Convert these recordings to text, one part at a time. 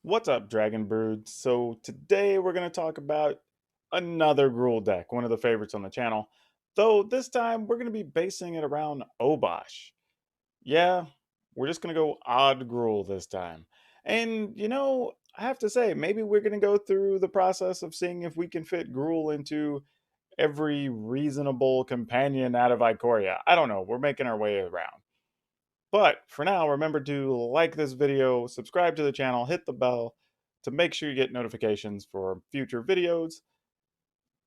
What's up, Dragon Brood? So today we're going to talk about another Gruul deck, one of the favorites on the channel. Though this time we're going to be basing it around Obosh. Yeah, we're just going to go odd Gruul this time. And I have to say, maybe we're going to go through the process of seeing if we can fit Gruul into every reasonable companion out of Ikoria. I don't know, we're making our way around. But for now, remember to like this video, subscribe to the channel, hit the bell to make sure you get notifications for future videos.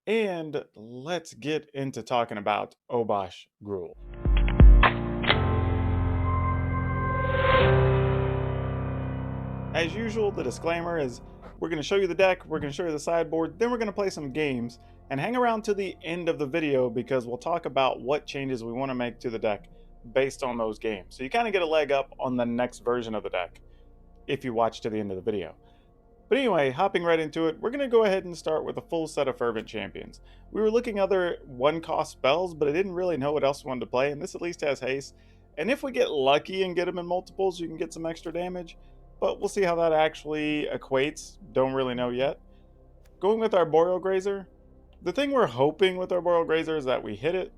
And let's get into talking about Obosh Gruul. As usual, the disclaimer is we're going to show you the deck, we're going to show you the sideboard, then we're going to play some games, and hang around to the end of the video because we'll talk about what changes we want to make to the deck based on those games. So you kind of get a leg up on the next version of the deck if you watch to the end of the video. But anyway, hopping right into it, we're going to go ahead and start with a full set of Fervent Champions. We were looking at other one-cost spells, but I didn't really know what else we wanted to play, and this at least has haste. And if we get lucky and get them in multiples, you can get some extra damage, but we'll see how that actually equates. Don't really know yet. Going with our Boreal Grazer, the thing we're hoping with our Boreal Grazer is that we hit it,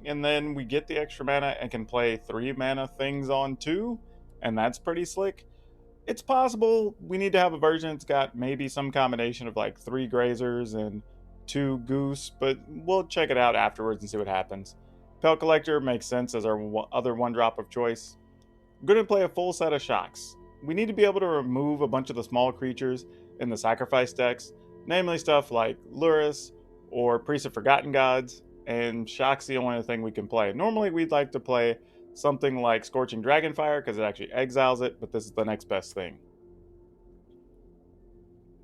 and then we get the extra mana and can play 3 mana things on 2, and that's pretty slick. It's possible we need to have a version that's got maybe some combination of like 3 Grazers and 2 Goose, but we'll check it out afterwards and see what happens. Pelt Collector makes sense as our other 1-drop of choice. I'm going to play a full set of Shocks. We need to be able to remove a bunch of the small creatures in the sacrifice decks, namely stuff like Lurrus or Priest of Forgotten Gods, and Shock's the only thing we can play. Normally we'd like to play something like Scorching Dragonfire because it actually exiles it, but this is the next best thing.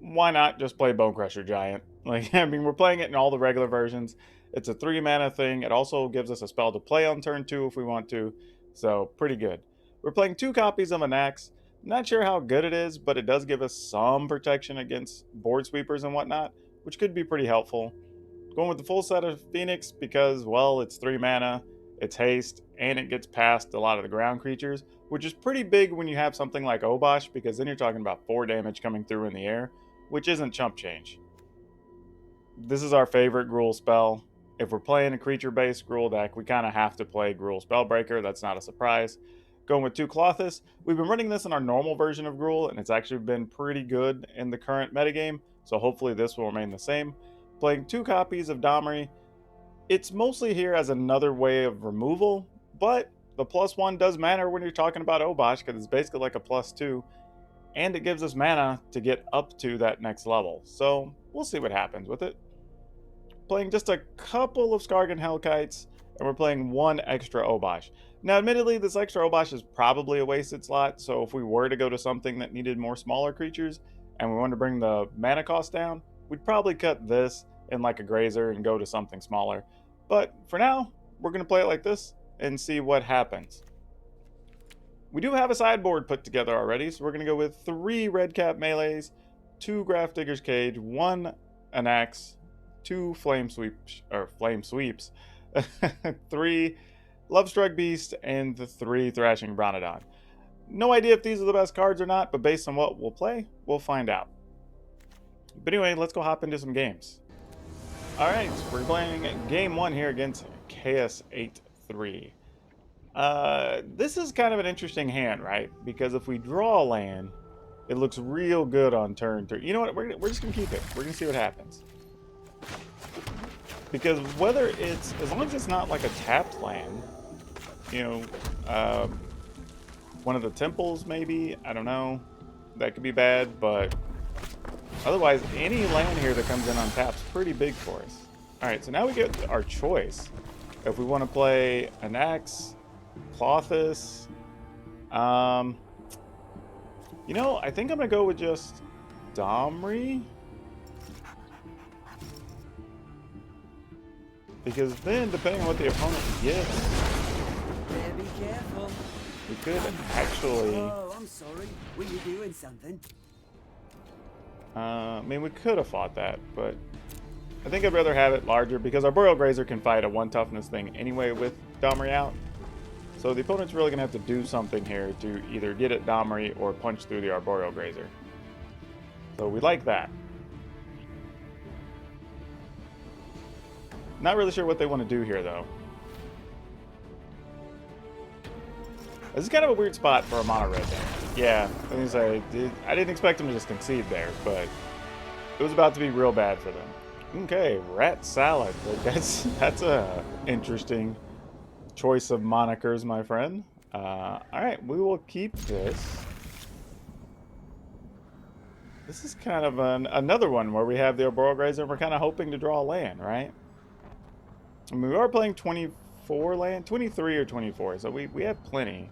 Why not just play Bonecrusher Giant? I mean, we're playing it in all the regular versions. It's a 3 mana thing. It also gives us a spell to play on turn 2 if we want to, so pretty good. We're playing 2 copies of an axe. Not sure how good it is, but it does give us some protection against board sweepers and whatnot, which could be pretty helpful. Going with the full set of Phoenix because, well, it's 3 mana, it's haste, and it gets past a lot of the ground creatures, which is pretty big when you have something like Obosh, because then you're talking about 4 damage coming through in the air, which isn't chump change. This is our favorite Gruul spell. If we're playing a creature-based Gruul deck, we kind of have to play Gruul Spellbreaker. That's not a surprise. Going with 2 Klothys. We've been running this in our normal version of Gruul, and it's actually been pretty good in the current metagame, so hopefully this will remain the same. Playing 2 copies of Domri. It's mostly here as another way of removal, but the +1 does matter when you're talking about Obosh because it's basically like a +2, and it gives us mana to get up to that next level. So we'll see what happens with it. Playing just a couple of Skargan Hellkites, and we're playing 1 extra Obosh. Now, admittedly, this extra Obosh is probably a wasted slot, so if we were to go to something that needed more smaller creatures, and we wanted to bring the mana cost down, we'd probably cut this in like a Grazer and go to something smaller. But for now, we're going to play it like this and see what happens. We do have a sideboard put together already, so we're going to go with 3 Redcap Melees, 2 Graph Digger's Cage, 1 Anax, 2 Flame Sweeps, 3 Lovestruck Beast, and the 3 Thrashing Bronodon. No idea if these are the best cards or not, but based on what we'll play, we'll find out. But anyway, let's go hop into some games. Alright, so we're playing game 1 here against KS83. This is kind of an interesting hand, right? Because if we draw a land, it looks real good on turn 3. You know what? We're just going to keep it. We're going to see what happens. Because whether it's, as long as it's not like a tapped land, one of the temples maybe, I don't know, that could be bad, but otherwise any land here that comes in on tap's pretty big for us. Alright, so now we get our choice. If we want to play an axe, Klothys, I think I'm going to go with just Domri. Because then, depending on what the opponent gets, Be careful. we could actually... Oh, I'm sorry. Were you doing something? I mean, we could have fought that, but I think I'd rather have it larger because our Boreal Grazer can fight a 1 toughness thing anyway with Domri out. So the opponent's really going to have to do something here to either get at Domri or punch through the Arboreal Grazer. So we like that. Not really sure what they want to do here, though. This is kind of a weird spot for a mono red deck. Yeah, I didn't expect them to just concede there, but it was about to be real bad for them. Okay, rat salad. That's a interesting choice of monikers, my friend. All right, we will keep this. This is kind of another one where we have the Obosh Grazer and we're kind of hoping to draw a land, right? I mean, we are playing 24 land, 23 or 24, so we have plenty.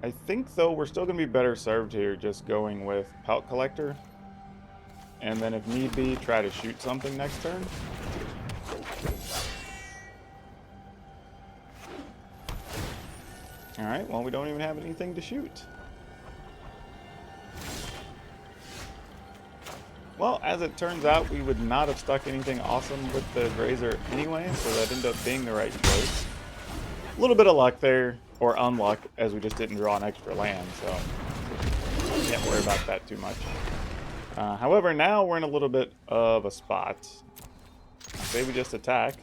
I think, though, we're still going to be better served here just going with Pelt Collector. And then if need be, try to shoot something next turn. Alright, well, we don't even have anything to shoot. Well, as it turns out, we would not have stuck anything awesome with the Grazer anyway, so that ended up being the right choice. A little bit of luck there, or unluck, as we just didn't draw an extra land, so can't worry about that too much. However, now we're in a little bit of a spot. Say we just attack.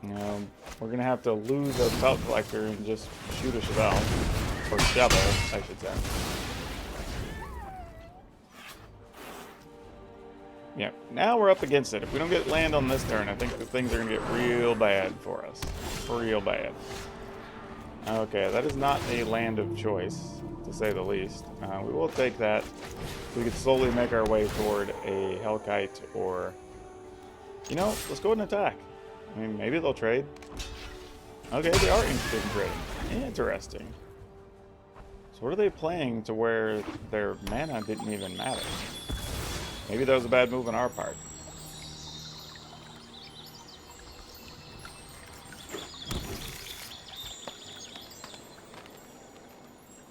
You know, we're going to have to lose a Pelt Collector and just shoot a Shovel. Or Shovel, I should say. Yeah, now we're up against it. If we don't get land on this turn, I think the things are going to get real bad for us. Real bad. Okay, that is not a land of choice, to say the least. We will take that. We could slowly make our way toward a Hellkite or... You know, let's go ahead and attack. I mean, maybe they'll trade. Okay, they are interested in trading. Interesting. So what are they playing to where their mana didn't even matter? Maybe that was a bad move on our part.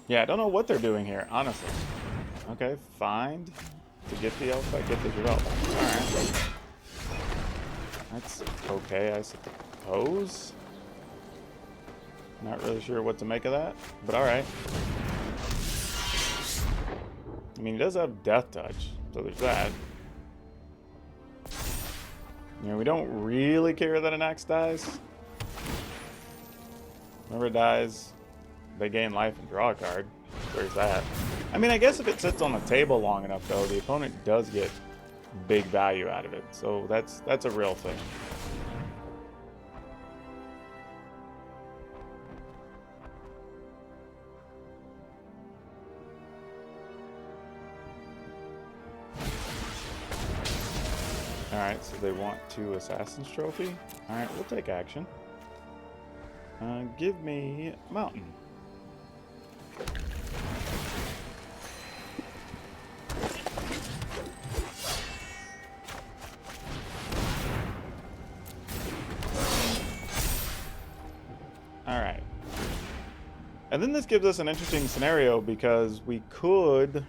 Yeah, I don't know what they're doing here, honestly. Okay, find to get the Alpha, get the development. Alright. That's okay, I suppose. Not really sure what to make of that, but alright. I mean, he does have Death Touch, so there's that. You know, we don't really care that an axe dies. Whenever it dies, they gain life and draw a card. There's that. I mean, I guess if it sits on the table long enough, though, the opponent does get big value out of it. So that's a real thing. Alright, so they want 2 Assassin's Trophy. Alright, we'll take action. Give me Mountain. Alright. And then this gives us an interesting scenario because we could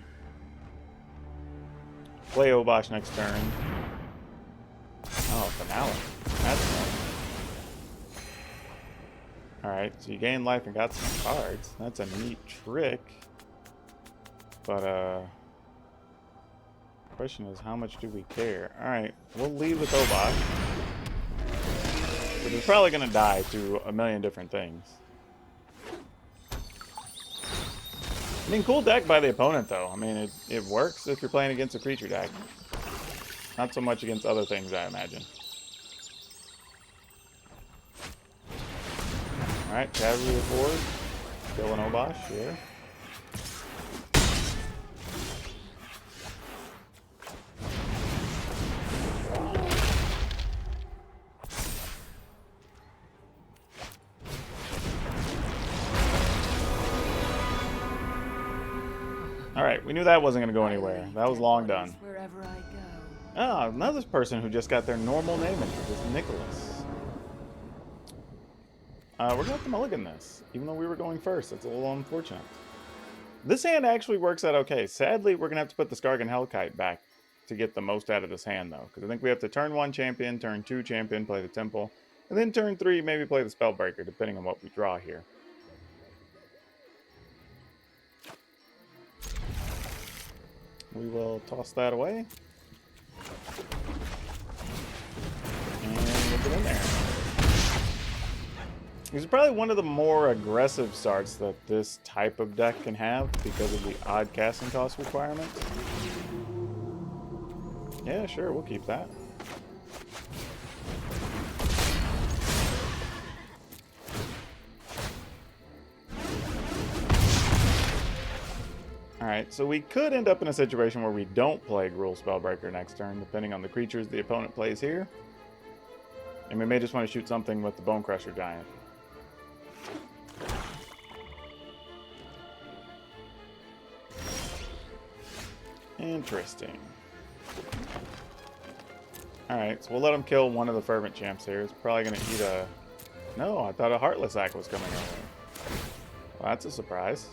play Obosh next turn. Oh, Finale. That's fun. Alright, so you gain life and got some cards. That's a neat trick. But, question is, how much do we care? Alright, we'll leave with Obosh. Which is probably going to die to a million different things. I mean, cool deck by the opponent, though. I mean, it works if you're playing against a creature deck. Not so much against other things, I imagine. Alright, Cavalry forward. Kill an Obosh, here. Alright, we knew that wasn't going to go anywhere. That was long done. Wherever I go. Ah, another person who just got their normal name introduced, Nicholas. We're going to have to mulligan this, even though we were going first. That's a little unfortunate. This hand actually works out okay. Sadly, we're going to have to put the Skargan Hellkite back to get the most out of this hand, though. Because I think we have to turn 1 champion, turn 2 champion, play the Temple, And then turn 3, maybe play the Spellbreaker, depending on what we draw here. We will toss that away. And we'll get in there. This is probably one of the more aggressive starts that this type of deck can have because of the odd casting cost requirements. Yeah, sure, we'll keep that. Alright, so we could end up in a situation where we don't play Gruul Spellbreaker next turn, depending on the creatures the opponent plays here. And we may just want to shoot something with the Bonecrusher Giant. Interesting. Alright, so we'll let him kill one of the Fervent Champs here. It's probably going to eat a... No, I thought a Heartless Act was coming over. Well, that's a surprise.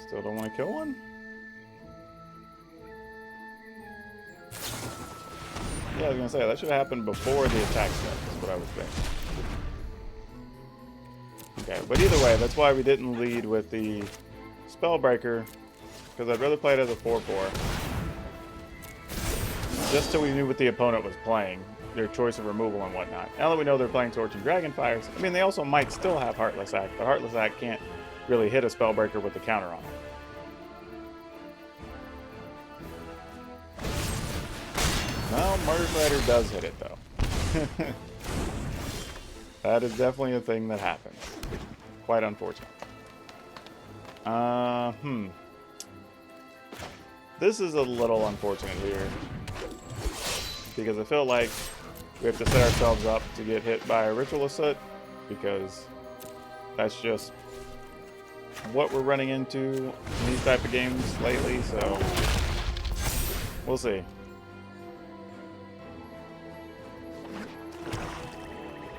Still don't want to kill one? Yeah, I was going to say, that should have happened before the attack step, is what I was thinking. Okay, but either way, that's why we didn't lead with the Spellbreaker, because I'd rather play it as a 4-4. Just so we knew what the opponent was playing, their choice of removal and whatnot. Now that we know they're playing Scorching Dragonfires, I mean, they also might still have Heartless Act, but Heartless Act can't really hit a Spellbreaker with the counter on it. Well, Murder's Rider does hit it, though. That is definitely a thing that happens. Quite unfortunate. This is a little unfortunate here. Because I feel like we have to set ourselves up to get hit by a Ritualist Soot. Because that's just what we're running into in these type of games lately, so we'll see.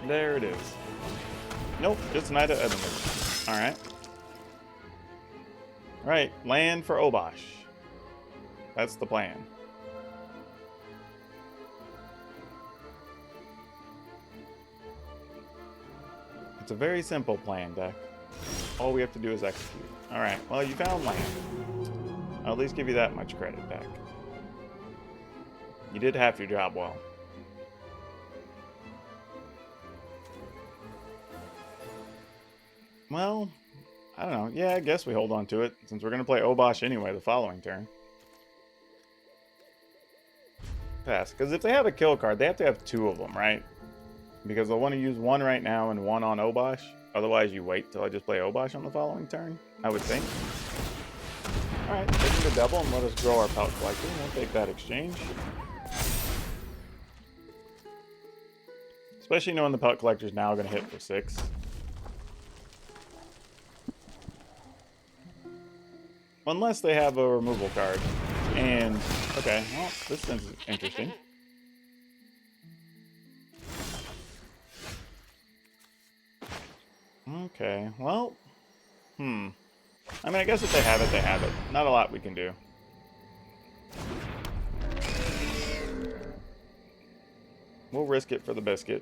There it is. Nope, just Knight of Ebony. Alright. Alright, land for Obosh. That's the plan. It's a very simple plan, deck. All we have to do is execute. Alright, well, you found land. I'll at least give you that much credit, deck. You did half your job well. Well, I don't know. Yeah, I guess we hold on to it, since we're going to play Obosh anyway the following turn. Pass. Because if they have a kill card, they have to have 2 of them, right? Because they'll want to use 1 right now and 1 on Obosh. Otherwise, you wait till I just play Obosh on the following turn, I would think. Alright, taking the double and let us grow our Pout Collector. We'll take that exchange. Especially knowing the Pout Collector is now going to hit for 6. Unless they have a removal card. And, okay, well, this is interesting. Okay, well, I mean, I guess if they have it, they have it. Not a lot we can do. We'll risk it for the biscuit.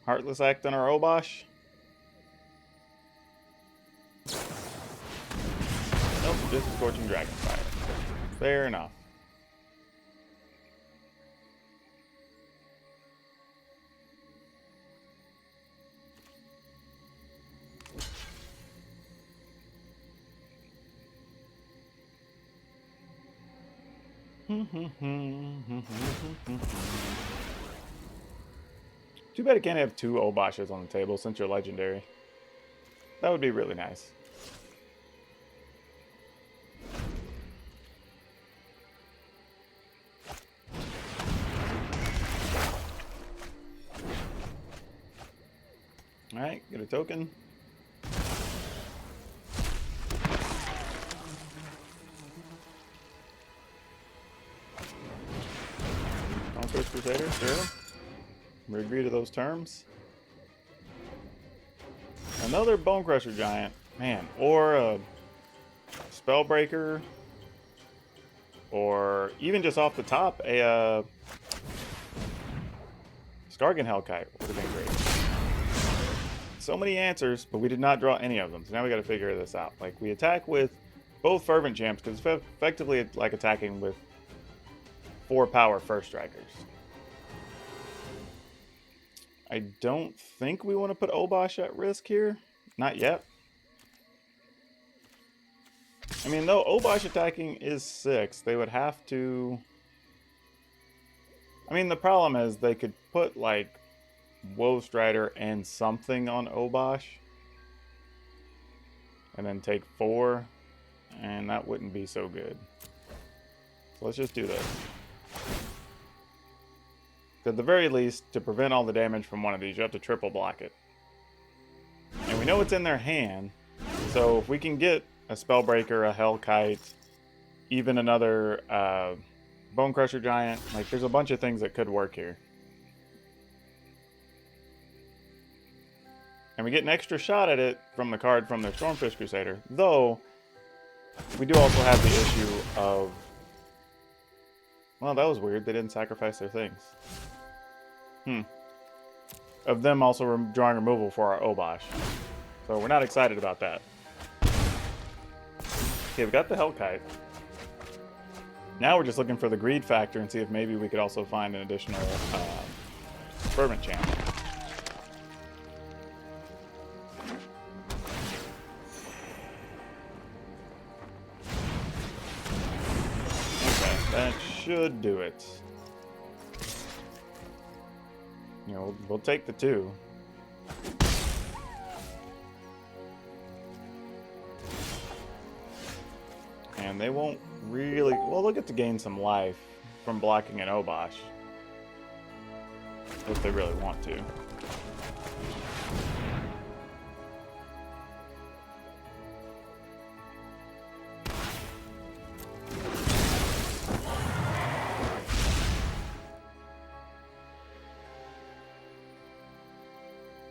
Heartless Act on our Obosh. Nope, just Scorching Dragonfire. Fair enough. Too bad it can't have 2 Oboshes on the table since you're legendary. That would be really nice. Alright, get a token. Conquest Crusader, sure. We agree to those terms. Another Bonecrusher Giant. Man, or a Spellbreaker, or even just off the top, a Skargan Hellkite would have been great. So many answers, but we did not draw any of them. So now we got to figure this out. Like, we attack with both Fervent Champs because it's effectively like attacking with 4 power First Strikers. I don't think we want to put Obosh at risk here. Not yet. I mean, though Obosh attacking is 6, they would have to... I mean, the problem is they could put, like, Woe Strider and something on Obosh. And then take 4. And that wouldn't be so good. So let's just do this. At the very least, to prevent all the damage from one of these, you have to triple block it. And we know it's in their hand. So if we can get a Spellbreaker, a Hellkite, even another Bone Crusher Giant, like there's a bunch of things that could work here. And we get an extra shot at it from the card from their Stormfish Crusader. Though, we do also have the issue of... Well, that was weird. They didn't sacrifice their things. Of them also drawing removal for our Obosh. So we're not excited about that. Okay, we got the Hellkite. Now we're just looking for the greed factor and see if maybe we could also find an additional Fervent Champ. Okay, that should do it. You know, we'll take the 2. And they won't really... Well, they'll get to gain some life from blocking an Obosh. If they really want to.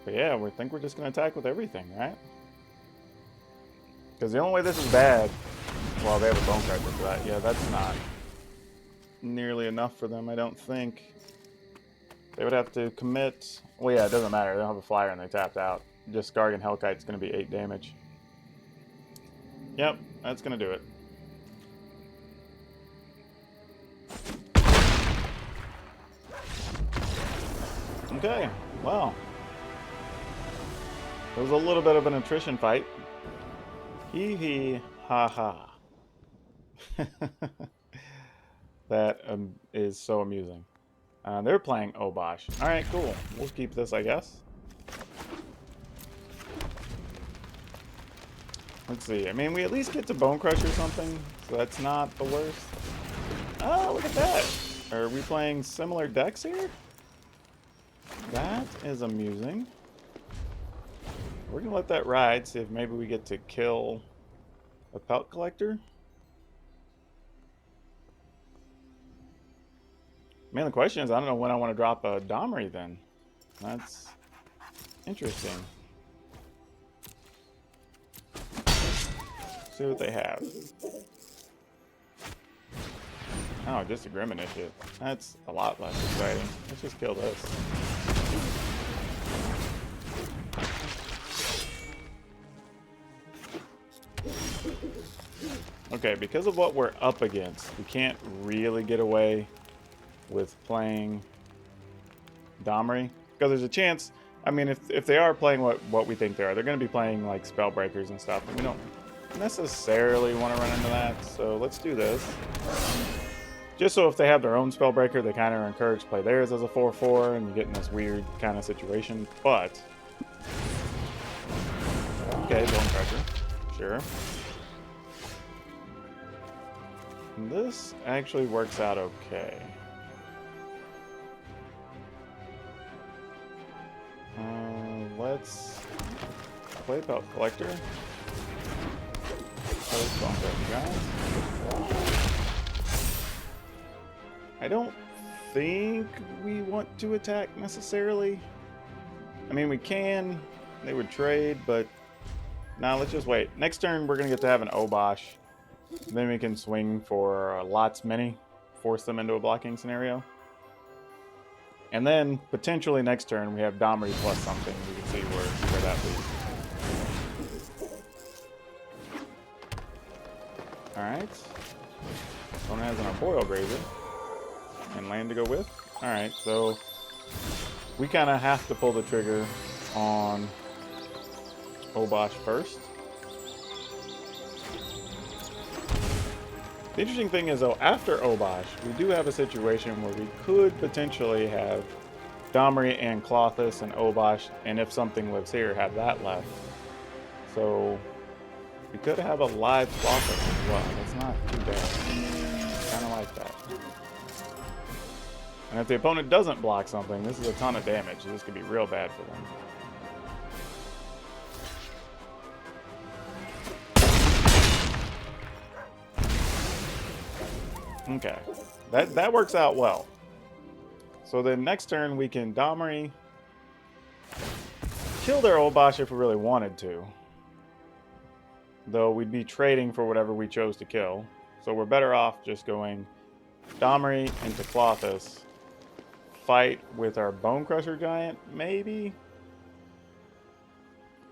But yeah, we think we're just going to attack with everything, right? Because the only way this is bad... Well, they have a Bone Crusher for that. Yeah, that's not nearly enough for them, I don't think. They would have to commit... Well, yeah, it doesn't matter. They don't have a flyer and they tapped out. Just Skargan Hellkite's going to be 8 damage. Yep, that's going to do it. Okay, well... It was a little bit of an attrition fight. Hee hee ha ha. That is so amusing. They're playing Obosh. Alright, cool. We'll keep this, I guess. Let's see. I mean, we at least get to Bone Crush or something, so that's not the worst. Oh, look at that. Are we playing similar decks here? That is amusing. We're going to let that ride, see if maybe we get to kill a Pelt Collector. Man, the question is, I don't know when I want to drop a Domri then. That's interesting. See what they have. Oh, just a Grim Initiate. That's a lot less exciting. Let's just kill this. Okay, because of what we're up against, we can't really get away with playing Domri. Because there's a chance, I mean, if they are playing what we think they are, they're going to be playing like Spellbreakers and stuff. And we don't necessarily want to run into that, so let's do this. Just so if they have their own Spellbreaker, they kind of are encouraged to play theirs as a 4/4, and you get in this weird kind of situation. But, okay, Bone Crusher, sure. This actually works out okay. Let's play Pelt Collector. I don't think we want to attack necessarily. I mean, we can. They would trade, but nah, let's just wait. Next turn, we're going to get to have an Obosh. Then we can swing for lots many, force them into a blocking scenario. And then, potentially next turn, we have Domri plus something. We can see where that leads. Alright. Opponent has an Arboreal Grazer. And land to go with. Alright, so we kind of have to pull the trigger on Obosh first. The interesting thing is, though, after Obosh, we do have a situation where we could potentially have Domri and Klothys and Obosh, and if something lives here, have that left. So we could have a live Klothys as well. That's not too bad. Kind of like that. And if the opponent doesn't block something, this is a ton of damage. This could be real bad for them. Okay, that works out well. So then next turn we can Domri, kill their Obosh if we really wanted to. Though we'd be trading for whatever we chose to kill. So we're better off just going Domri into Klothys, fight with our Bone Crusher Giant, maybe?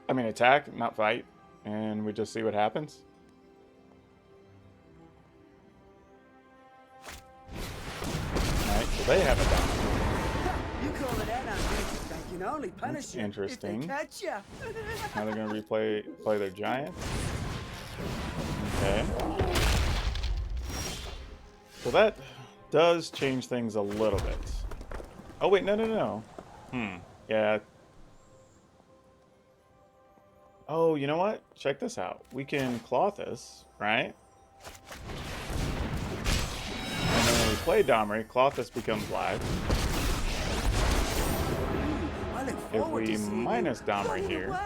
I mean attack, not fight, and we just see what happens. They have a Domri. You call it that, I can only punish you interesting. if they catch you. Now they're going to play their giant. Okay. So that does change things a little bit. Oh wait, no. Yeah. Oh, you know what? Check this out. We can Klothys, right? Play Domri, Klothys becomes live. If we minus Domri here,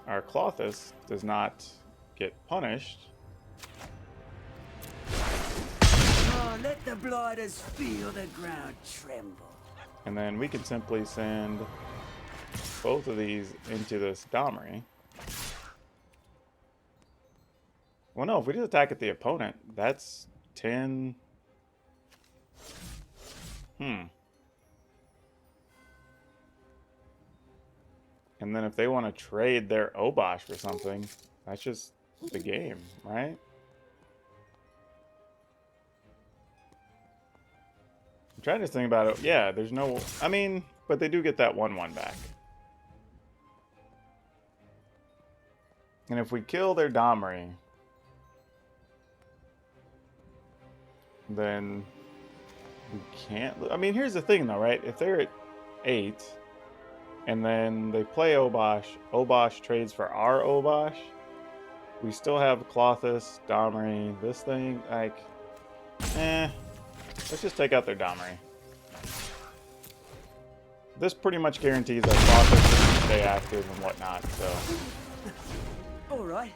our Klothys does not get punished. Oh, let the blighters feel the ground tremble. And then we can simply send both of these into this Domri. Well, no, if we just attack at the opponent, that's 10... And then if they want to trade their Obosh for something, that's just the game, right? I'm trying to think about it. Yeah, there's no... I mean, but they do get that 1/1 back. And if we kill their Domri, then... we can't... I mean, here's the thing, though, right? If they're at 8, and then they play Obosh, Obosh trades for our Obosh, we still have Klothys, Domri, this thing, like... let's just take out their Domri. This pretty much guarantees that Klothys can stay active and whatnot, so... Alright,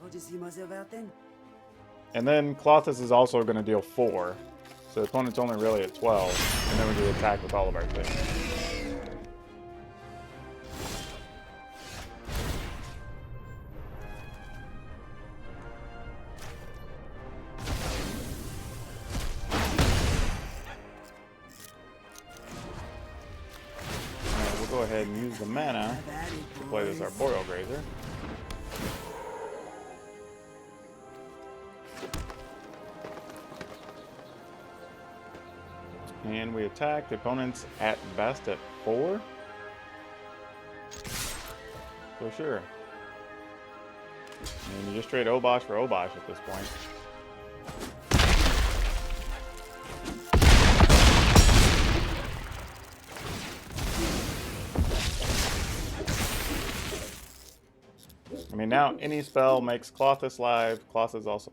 I'll just see myself out then. And then Klothys is also going to deal 4. So the opponent's only really at 12, and then we can attack with all of our things. Now we'll go ahead and use the mana to play this Arboreal Grazer. And we attack the opponents at best at 4. So sure. And you just trade Obosh for Obosh at this point. I mean, now any spell makes Klothys live. Klothys also...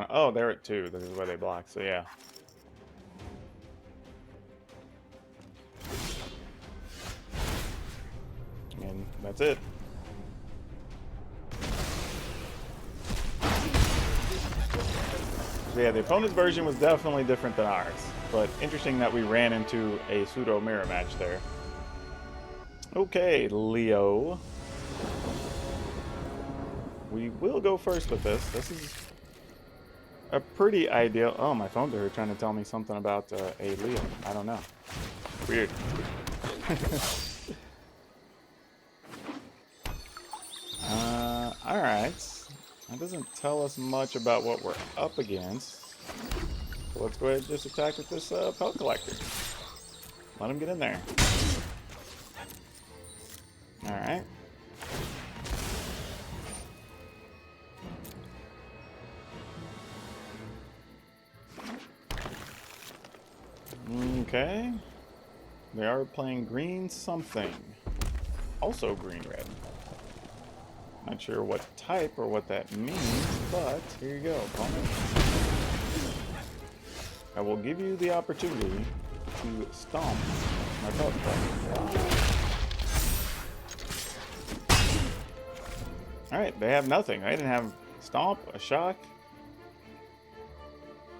Oh, they're at 2. This is where they block, so yeah. And that's it. So yeah, the opponent's version was definitely different than ours, but interesting that we ran into a pseudo mirror match there. Okay, Leo. We will go first with this. This is a pretty ideal... Oh, my phone's are trying to tell me something about a Leo. I don't know. Weird. Alright. That doesn't tell us much about what we're up against. So let's go ahead and just attack with this Pelt Collector. Let him get in there. Alright. Okay. They are playing green something. Also green-red. Not sure what type or what that means, but here you go, opponent. I will give you the opportunity to stomp my Pelt Collector. Alright, they have nothing. They didn't have Stomp, a Shock,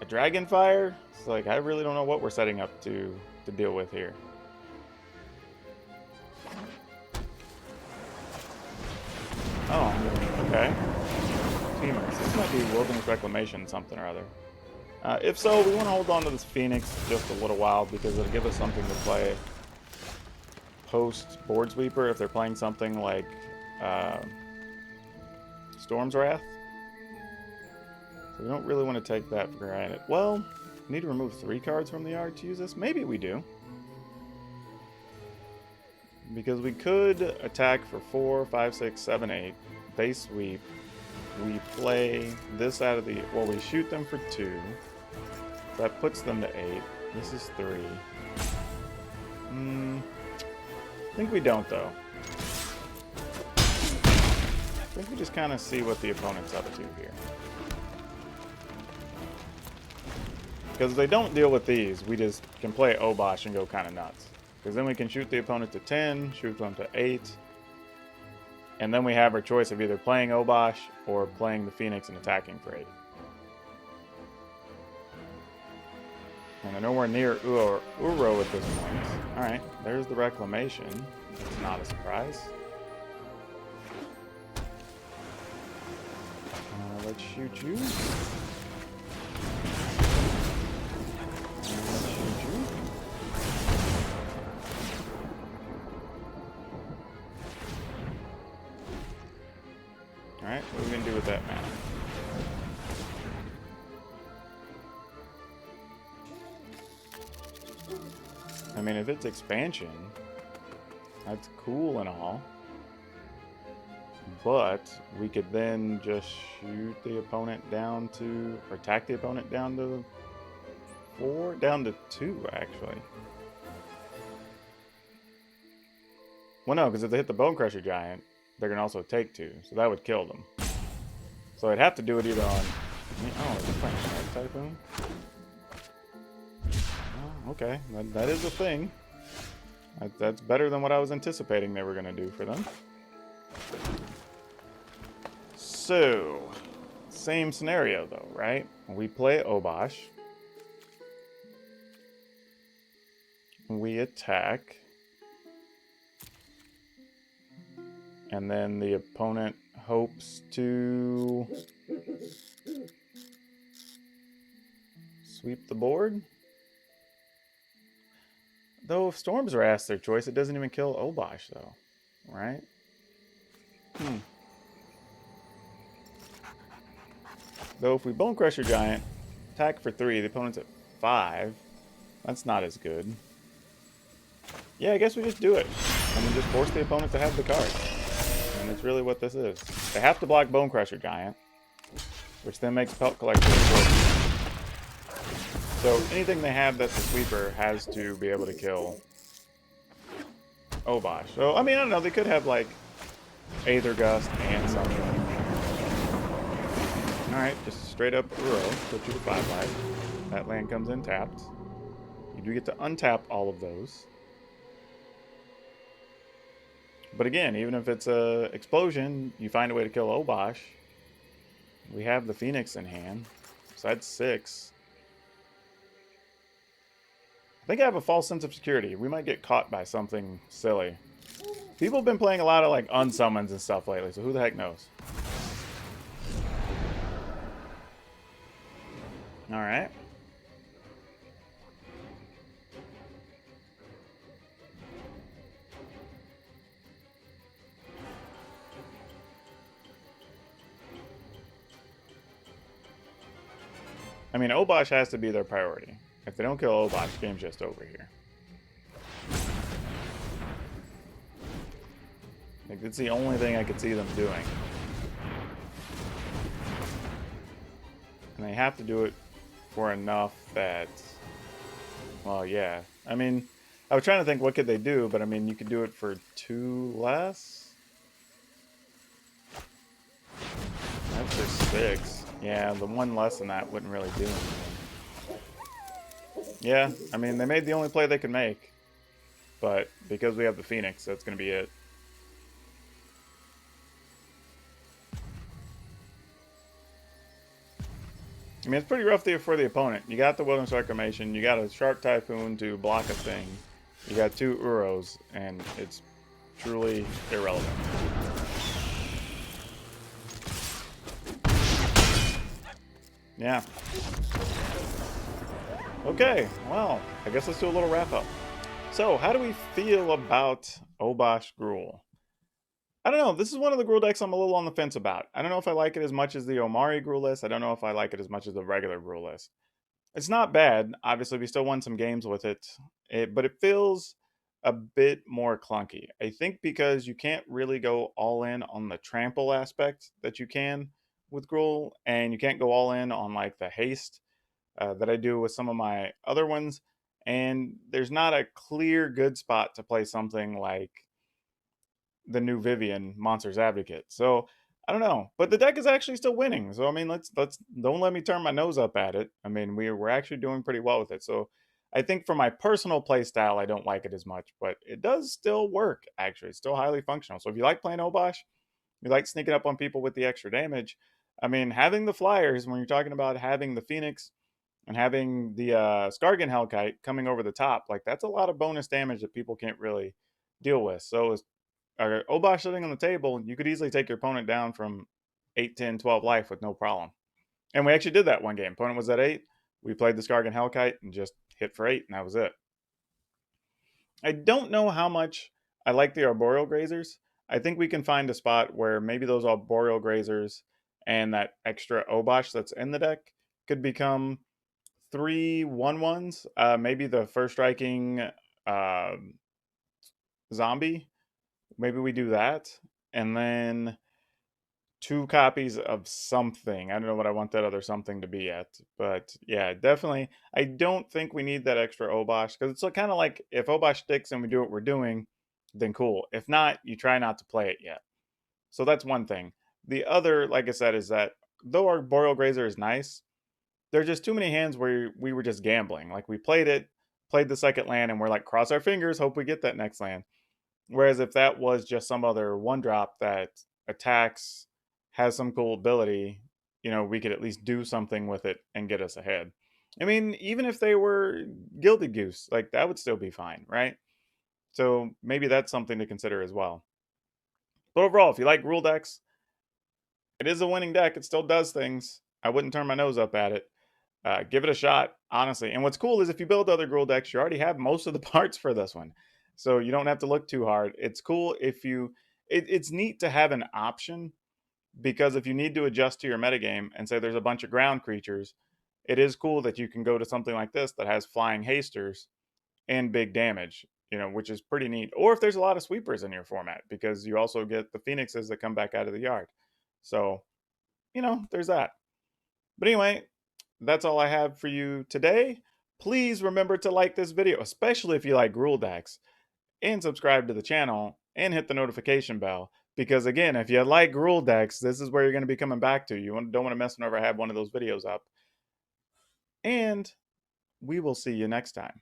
a Dragonfire. It's like, I really don't know what we're setting up to deal with here. Oh, okay. Teamers. This might be Wilderness Reclamation something or other. If so, we want to hold on to this Phoenix just a little while because it'll give us something to play post Board Sweeper if they're playing something like Storm's Wrath. So we don't really want to take that for granted. Well, we need to remove 3 cards from the yard to use this. Maybe we do. Because we could attack for 4, 5, 6, 7, 8. They sweep. We play this out of the... Well, we shoot them for 2. That puts them to 8. This is 3. I think we don't, though. I think we just kind of see what the opponent's up to here. Because if they don't deal with these, we just can play Obosh and go kind of nuts. Because then we can shoot the opponent to 10, shoot them to 8. And then we have our choice of either playing Obosh or playing the Phoenix and attacking for 8. And they're nowhere near Uro at this point. Alright, there's the Reclamation. That's not a surprise. Let's shoot you. Alright, what are we going to do with that mana? I mean, if it's expansion, that's cool and all. But we could then just shoot the opponent down to, or attack the opponent down to 4, down to 2, actually. Well, no, because if they hit the Bone Crusher Giant, they're going to also take 2, so that would kill them. So I'd have to do it either on... Oh, is it playing Shark Typhoon? Oh, okay, that is a thing. That's better than what I was anticipating they were going to do for them. So, same scenario though, right? We play Obosh. We attack. And then the opponent hopes to sweep the board. Though if Storms are asked their choice, it doesn't even kill Obosh though, right? Though if we Bone Crusher Giant, attack for 3, the opponent's at 5. That's not as good. Yeah, I guess we just do it. And then just force the opponent to have the card. And that's really what this is. They have to block Bone Crusher Giant, which then makes Pelt Collector important. So anything they have that's a sweeper has to be able to kill Obosh. So, I mean, I don't know, they could have like Aether Gust and something. Alright, just straight up Uro, put you to 5 life. That land comes in tapped. You do get to untap all of those. But again, even if it's a explosion, you find a way to kill Obosh. We have the Phoenix in hand. So that's 6. I think I have a false sense of security. We might get caught by something silly. People have been playing a lot of like unsummons and stuff lately, so who the heck knows? All right. I mean, Obosh has to be their priority. If they don't kill Obosh, game's just over here. Like, that's the only thing I could see them doing. And they have to do it for enough that... Well, yeah. I mean, I was trying to think what could they do, but I mean, you could do it for 2 less? That's for 6. Yeah, the 1 less than that wouldn't really do anything. Yeah, I mean, they made the only play they could make. But because we have the Phoenix, that's going to be it. I mean, it's pretty rough there for the opponent. You got the Wilderness Reclamation, you got a Shark Typhoon to block a thing, you got 2 Uros, and it's truly irrelevant. Yeah. Okay, well, I guess let's do a little wrap-up. So, how do we feel about Obosh Gruul? I don't know. This is one of the Gruul decks I'm a little on the fence about. I don't know if I like it as much as the Umori Gruul list. I don't know if I like it as much as the regular Gruul list. It's not bad. Obviously, we still won some games with it, but it feels a bit more clunky. I think because you can't really go all in on the trample aspect that you can with Gruul, and you can't go all in on like the haste that I do with some of my other ones. And there's not a clear good spot to play something like the new Vivian Monsters Advocate. So I don't know, but the deck is actually still winning. So I mean, let's don't let me turn my nose up at it. I mean, we're actually doing pretty well with it. So I think for my personal play style, I don't like it as much, but it does still work. Actually, it's still highly functional. So if you like playing Obosh, you like sneaking up on people with the extra damage. I mean, having the flyers when you're talking about having the Phoenix and having the Skargan Hellkite coming over the top, like that's a lot of bonus damage that people can't really deal with. So Obosh sitting on the table, you could easily take your opponent down from 8, 10, 12 life with no problem. And we actually did that one game. Opponent was at 8. We played the Skargan Hellkite and just hit for 8, and that was it. I don't know how much I like the Arboreal Grazers. I think we can find a spot where maybe those Arboreal Grazers and that extra Obosh that's in the deck could become 3 1/1s. Maybe the first striking zombie. Maybe we do that. And then 2 copies of something. I don't know what I want that other something to be yet. But yeah, definitely. I don't think we need that extra Obosh because it's kind of like if Obosh sticks and we do what we're doing, then cool. If not, you try not to play it yet. So that's one thing. The other, like I said, is that though our Boreal Grazer is nice, there's just too many hands where we were just gambling. Like we played it, played the second land, and we're like, cross our fingers, hope we get that next land. Whereas if that was just some other 1-drop that attacks, has some cool ability, we could at least do something with it and get us ahead. I mean, even if they were Gilded Goose, like that would still be fine, right? So maybe that's something to consider as well. But overall, if you like Gruul decks, it is a winning deck. It still does things. I wouldn't turn my nose up at it. Give it a shot, honestly. And what's cool is if you build other Gruul decks, you already have most of the parts for this one. So you don't have to look too hard. It's cool if you... it's neat to have an option because if you need to adjust to your metagame and say there's a bunch of ground creatures, it is cool that you can go to something like this that has flying hasters and big damage, which is pretty neat. Or if there's a lot of sweepers in your format because you also get the phoenixes that come back out of the yard. So, there's that. But anyway, that's all I have for you today. Please remember to like this video, especially if you like Gruul decks, and subscribe to the channel and hit the notification bell. Because again, if you like Gruul decks, this is where you're going to be coming back to. You don't want to mess whenever I have one of those videos up. And we will see you next time.